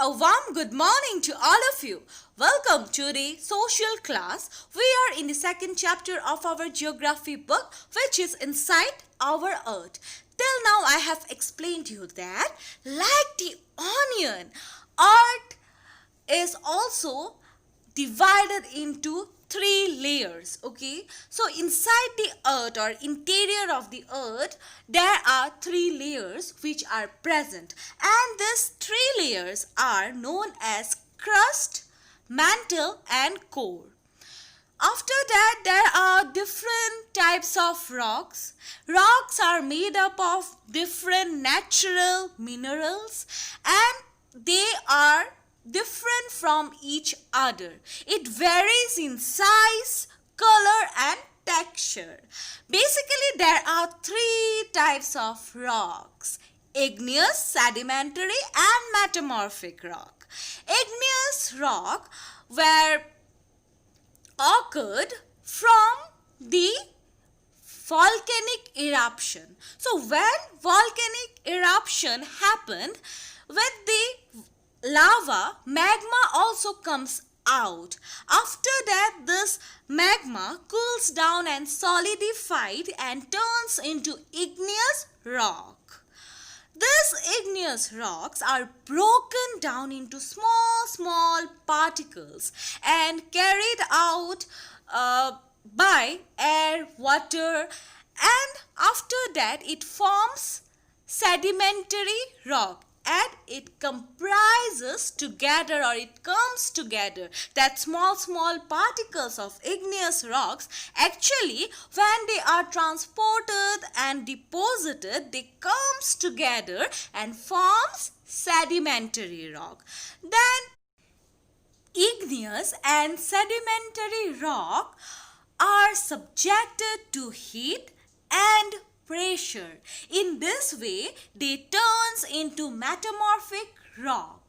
A warm good morning to all of you. Welcome to the social class. We are in the second chapter of our geography book, which is Inside Our Earth. Till now, I have explained to you that, like the onion, Earth is also divided into three layers. Okay, so inside the earth or interior of the earth there are three layers which are present, and these three layers are known as crust, mantle and core. After that, there are different types of rocks. Rocks are made up of different natural minerals, and they are different from each other. It varies in size, color and texture. Basically, there are three types of rocks: igneous, sedimentary and metamorphic rock. Igneous rock where occurred from the volcanic eruption. So when volcanic eruption happened, with the lava, magma also comes out. After that, this magma cools down and solidified and turns into igneous rock. These igneous rocks are broken down into small particles and carried out by air, water, and after that it forms sedimentary rock, and it comprises together, or it comes together, that small particles of igneous rocks actually, when they are transported and deposited, they comes together and forms sedimentary rock. Then igneous and sedimentary rock are subjected to heat and pressure. In this way, they turns into metamorphic rock.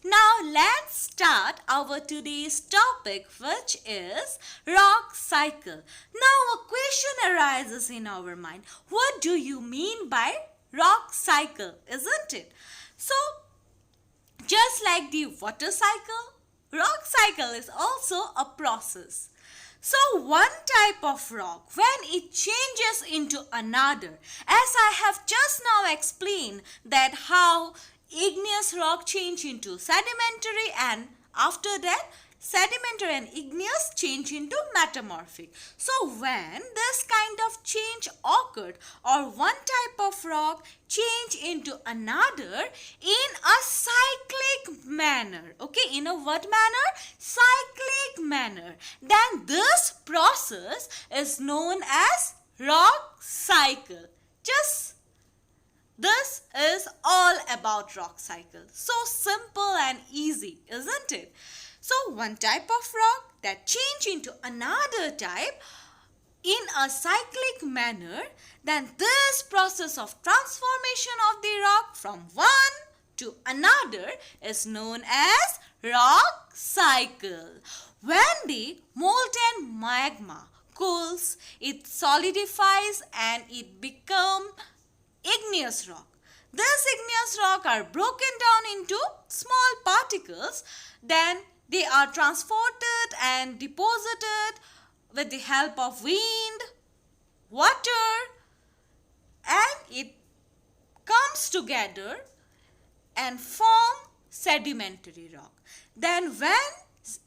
Now let's start our today's topic, which is rock cycle. Now a question arises in our mind. What do you mean by rock cycle, isn't it? So just like the water cycle, rock cycle is also a process. So one type of rock, when it changes into another, as I have just now explained that how igneous rock change into sedimentary, and after that sedimentary and igneous change into metamorphic. So when this kind of change occurred, or one type of rock change into another in a cyclic manner, okay, in a what manner? Cyclic manner, then this process is known as rock cycle. Just this is all about rock cycle. So simple and easy, isn't it? So one type of rock that change into another type in a cyclic manner, then this process of transformation of the rock from one to another is known as rock cycle. When the molten magma cools, it solidifies and it becomes igneous rock. These igneous rock are broken down into small particles, then they are transported and deposited with the help of wind, water, and it comes together and form sedimentary rock. Then when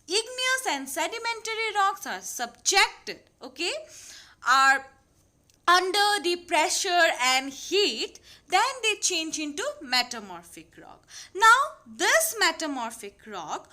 igneous and sedimentary rocks are subjected, okay, are under the pressure and heat, then they change into metamorphic rock. Now this metamorphic rock,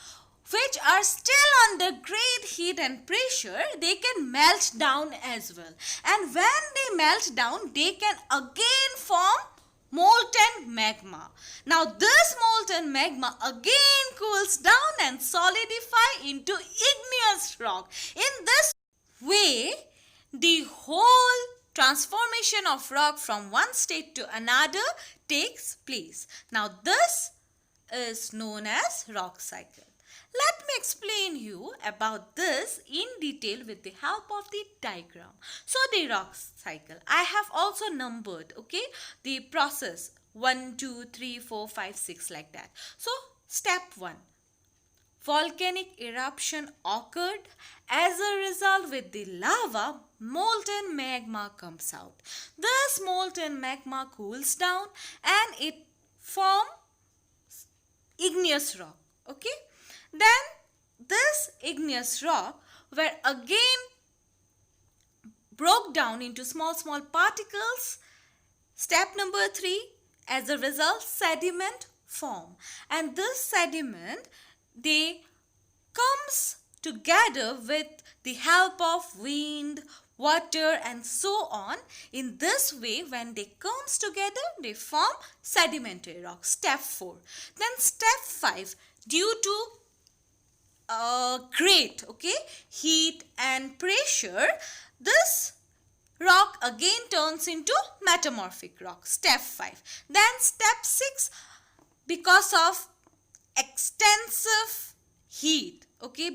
which are still under great heat and pressure, they can melt down as well. And when they melt down, they can again form molten magma. Now this molten magma again cools down and solidify into igneous rock. In this way, the whole transformation of rock from one state to another takes place. Now this is known as rock cycle. Let me explain you about this in detail with the help of the diagram. So the rock cycle, I have also numbered, okay, the process 1, 2, 3, 4, 5, 6 like that. So step 1. Volcanic eruption occurred. As a result, with the lava, molten magma comes out. This molten magma cools down and it forms igneous rock. Okay? Then this igneous rock were again broke down into small particles. Step number 3, as a result, sediment form. And this sediment, they comes together with the help of wind, water and so on. In this way, when they comes together, they form sedimentary rock. Step 4. Then step 5, due to great heat and pressure, this rock again turns into metamorphic rock. Step 5. Then step 6, because of extensive heat,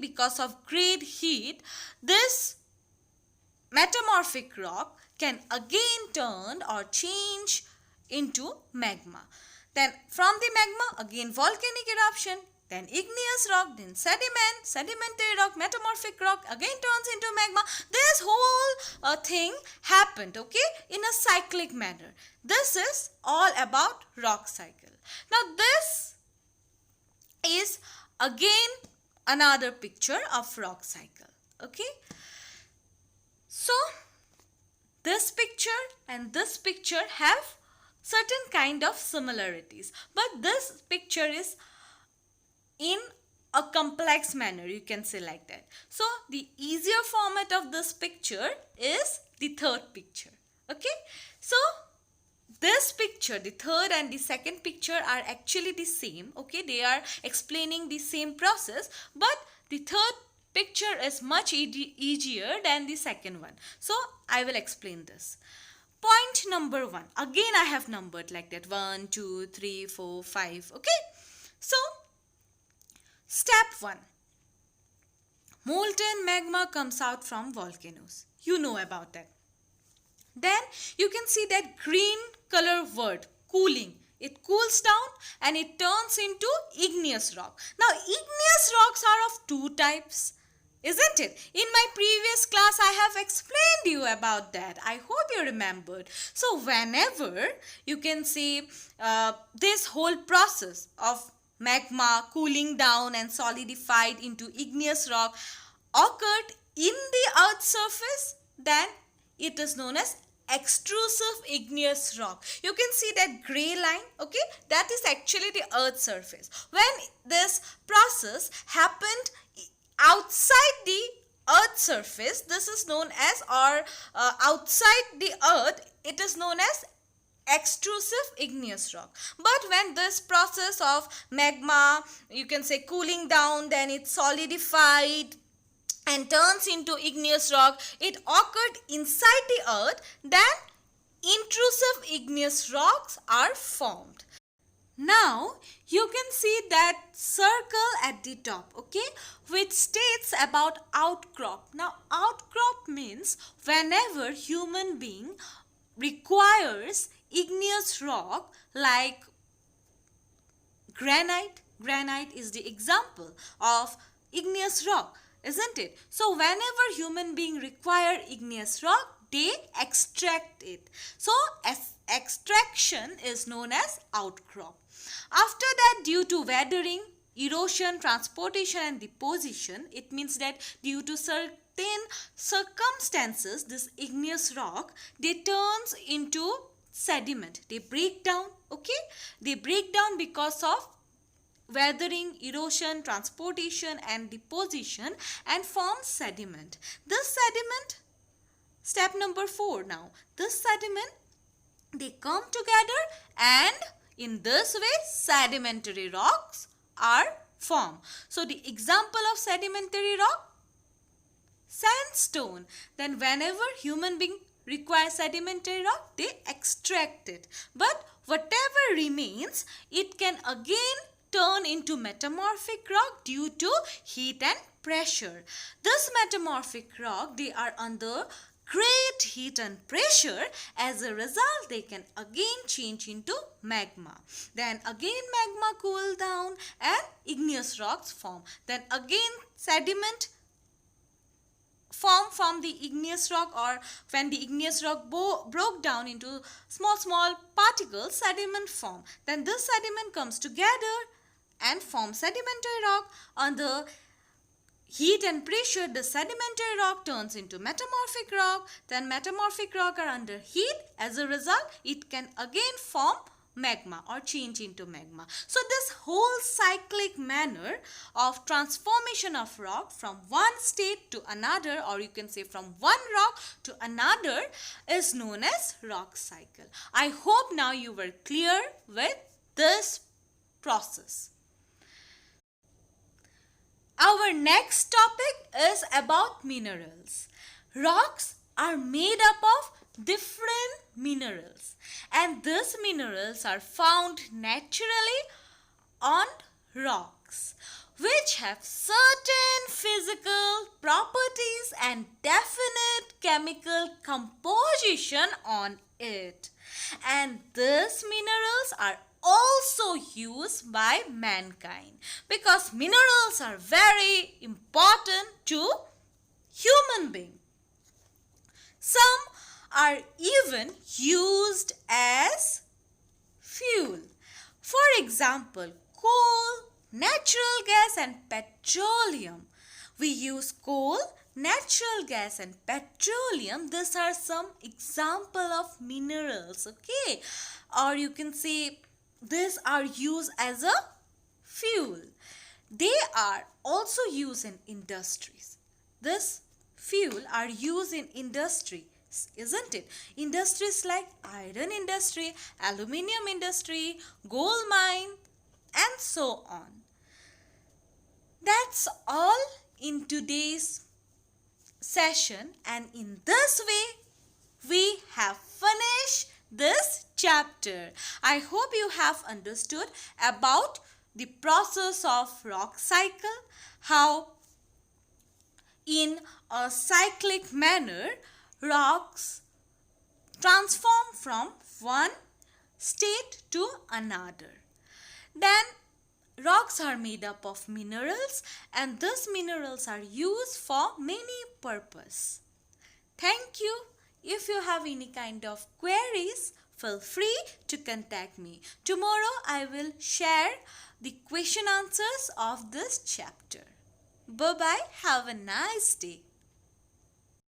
because of great heat, this metamorphic rock can again turn or change into magma. Then from the magma, again volcanic eruption, then igneous rock, then sedimentary rock, metamorphic rock, again turns into magma. This whole thing happened, in a cyclic manner. This is all about rock cycle. Now this is again another picture of rock cycle. So this picture and this picture have certain kind of similarities, but this picture is in a complex manner, you can say like that. So the easier format of this picture is the third picture. So this picture, the third and the second picture are actually the same. They are explaining the same process, but the third picture is much easier than the second one. So I will explain this. Point number 1. Again I have numbered like that. 1, 2, 3, 4, 5. So step 1. Molten magma comes out from volcanoes. You know about that. Then you can see that green color word, cooling. It cools down and it turns into igneous rock. Now igneous rocks are of two types, isn't it? In my previous class I have explained you about that. I hope you remembered. So whenever you can see this whole process of magma cooling down and solidified into igneous rock occurred in the earth's surface, then it is known as extrusive igneous rock. You can see that gray line, that is actually the earth's surface. When this process happened outside the earth's surface, this is known as, or outside the earth, it is known as extrusive igneous rock. But when this process of magma, you can say cooling down, then it solidified and turns into igneous rock, it occurred inside the earth, then intrusive igneous rocks are formed. Now you can see that circle at the top, which states about outcrop. Now outcrop means whenever human being requires igneous rock like granite. Granite is the example of igneous rock, isn't it? So whenever human being require igneous rock, they extract it. So extraction is known as outcrop. After that, due to weathering, erosion, transportation and deposition, it means that due to certain circumstances, this igneous rock, they turns into sediment. They break down, They break down because of weathering, erosion, transportation and deposition and form sediment. This sediment, step number 4 now. This sediment, they come together and in this way sedimentary rocks are formed. So the example of sedimentary rock, sandstone. Then whenever human being requires sedimentary rock, they extract it. But whatever remains, it can again turn into metamorphic rock due to heat and pressure. This metamorphic rock, they are under great heat and pressure. As a result, they can again change into magma. Then again magma cool down and igneous rocks form. Then again sediment form from the igneous rock, or when the igneous rock broke down into small particles, sediment form. Then this sediment comes together and forms sedimentary rock. On the heat and pressure, the sedimentary rock turns into metamorphic rock. Then metamorphic rock are under heat. As a result, it can again form magma or change into magma. So this whole cyclic manner of transformation of rock from one state to another, or you can say from one rock to another, is known as rock cycle. I hope now you were clear with this process. Our next topic is about minerals. Rocks are made up of different minerals, and these minerals are found naturally on rocks, which have certain physical properties and definite chemical composition on it. And these minerals are also used by mankind, because minerals are very important to human beings. Some are even used as fuel. For example, coal, natural gas and petroleum. We use coal, natural gas and petroleum. These are some example of minerals, okay? Or you can say these are used as a fuel. They are also used in industries. This fuel are used in industry, isn't it? Industries like iron industry, aluminium industry, gold mine, and so on. That's all in today's session, and in this way we have finished this chapter. I hope you have understood about the process of rock cycle, how in a cyclic manner rocks transform from one state to another. Then rocks are made up of minerals, and these minerals are used for many purposes. Thank you. If you have any kind of queries, feel free to contact me. Tomorrow I will share the question answers of this chapter. Bye-bye. Have a nice day.